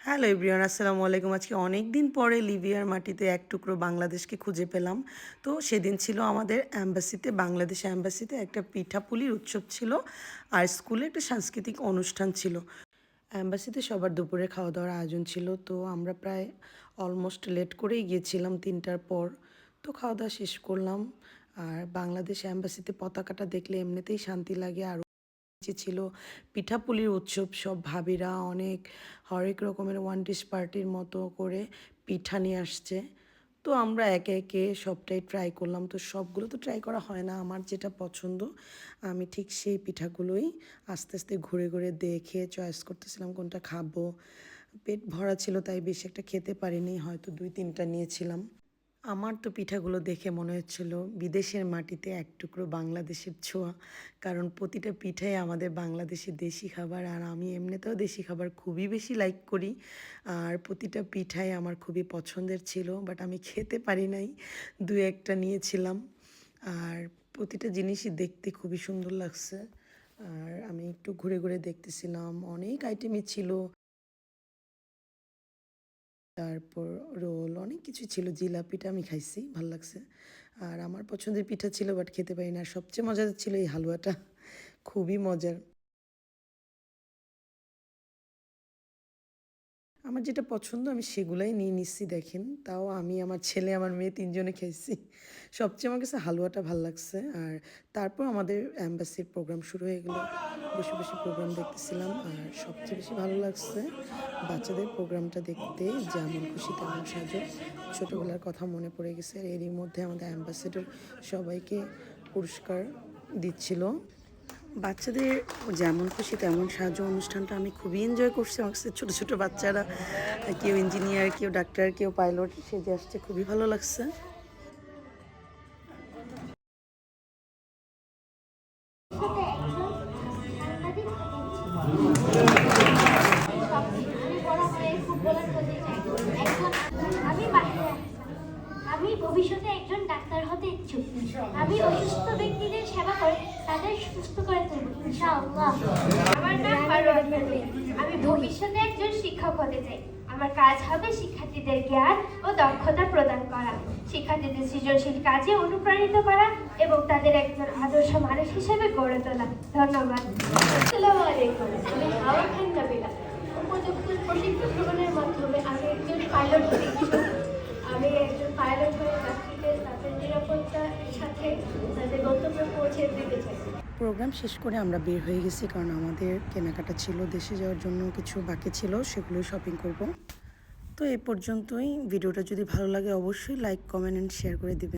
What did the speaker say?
Hello everyone, আসসালামু আলাইকুম। আজকে অনেক দিন পরে লিবিয়ার মাটিতে এক টুকরো বাংলাদেশকে খুঁজে পেলাম। তো সেদিন ছিল আমাদের অ্যাম্বাসিতে, বাংলাদেশ অ্যাম্বাসিতে একটা পিঠাপুলির উৎসব ছিল, আর স্কুলে একটা সাংস্কৃতিক অনুষ্ঠান ছিল। অ্যাম্বাসিতে সবার দুপুরে খাওয়া দাওয়ার আয়োজন ছিল, তো আমরা প্রায় অলমোস্ট লেট করেই গিয়েছিলাম 3টার পর। তো খাওয়া দাওয়া শেষ করলাম। আর বাংলাদেশ অ্যাম্বাসিতে পতাকাটা দেখলে এমনিতেই শান্তি লাগে। আর যে ছিল পিঠাপুলির উৎসব, সব ভাবিরা অনেক হরেক রকমের ওয়ান ডিশ পার্টির মতো করে পিঠা নিয়ে আসছে। তো আমরা একে একে সবটাই ট্রাই করলাম। তো সবগুলো তো ট্রাই করা হয় না, আমার যেটা পছন্দ আমি ঠিক সেই পিঠাগুলোই আস্তে আস্তে ঘুরে ঘুরে দেখে চয়েস করতেছিলাম কোনটা খাবো। পেট ভরা ছিল তাই বেশি একটা খেতে পারিনি, হয়তো 2-3টা নিয়েছিলাম। আমার তো পিঠাগুলো দেখে মনে হচ্ছিল বিদেশের মাটিতে এক টুকরো বাংলাদেশের ছোঁয়া, কারণ প্রতিটা পিঠাই আমাদের বাংলাদেশি দেশি খাবার, আর আমি এমনিতেও দেশি খাবার খুবই বেশি লাইক করি। আর প্রতিটা পিঠাই আমার খুবই পছন্দের ছিল, বাট আমি খেতে পারি নাই, 2-1টা নিয়েছিলাম। আর প্রতিটা জিনিসই দেখতে খুবই সুন্দর লাগছে। আর আমি একটু ঘুরে ঘুরে দেখতেছিলাম, অনেক আইটেমই ছিল। তারপর রোল অনেক কিছু ছিল, জিলাপিটা আমি খাইছি, ভাল লাগছে। আর আমার পছন্দের পিঠা ছিল, বাট খেতে পারি না। আর সবচেয়ে মজার ছিল এই হালুয়াটা, খুবই মজার। আমার যেটা পছন্দ আমি সেগুলাই নিয়ে নিচ্ছি দেখেন। তাও আমি, আমার ছেলে, আমার মেয়ে 3জনে খেয়েছি। সবচেয়ে আমার কাছে হালুয়াটা ভাল লাগছে। আর তারপর আমাদের অ্যাম্বাসির প্রোগ্রাম শুরু হয়ে গেলো, বসে বসে প্রোগ্রাম দেখতেছিলাম। আর সবচেয়ে বেশি ভালো লাগছে বাচ্চাদের প্রোগ্রামটা দেখতে, যেমন খুশি তেমন সাজো। ছোটোবেলার কথা মনে পড়ে গেছে। আর এরই মধ্যে আমাদের অ্যাম্বাসেডর সবাইকে পুরস্কার দিচ্ছিল। বাচ্চাদের যেমন খুশি তেমন সাহায্য অনুষ্ঠানটা আমি খুবই এনজয় করছি। আমার কাছে ছোটো ছোটো বাচ্চারা, কেউ ইঞ্জিনিয়ার, কেউ ডাক্তার, কেউ পাইলট সেজে আসছে, খুবই ভালো লাগছে। আমি ভবিষ্যতে একজন ডাক্তার হতে ইচ্ছুক। আমি অসুস্থ ব্যক্তিদের সেবা করে তাদের সুস্থ করে তুলব ইনশাআল্লাহ। আমার নাম ফারুয়া আক্তার। আমি ভবিষ্যতে একজন শিক্ষক হতে চাই। আমার কাজ হবে শিক্ষার্থীদের জ্ঞান ও দক্ষতা প্রদান করা, শিক্ষার্থীদের সৃজনশীল কাজে অনুপ্রাণিত করা এবং তাদের একজন আদর্শ মানুষ হিসেবে গড়ে তোলা। ধন্যবাদ। আসসালামু আলাইকুম। আমি হাওয়া খান নাবিলা। উপযুক্ত প্রশিক্ষণ গ্রহণের মাধ্যমে আমি একজন পাইলট হতে ইচ্ছুক। আমি একজন পাইলট হয়ে যাত্রীদের তাদের নিরাপত্তার সাথে তাদের গন্তব্যে পৌঁছে দিতে চাই। প্রোগ্রাম শেষ করে আমরা বের হয়ে গেছি, কারণ আমাদের কেনাকাটা ছিল, দেশে যাওয়ার জন্য কিছু বাকি ছিল, সেগুলোই শপিং করব। তো এই পর্যন্তই। ভিডিওটা যদি ভালো লাগে অবশ্যই লাইক, কমেন্ট অ্যান্ড শেয়ার করে দিবেন।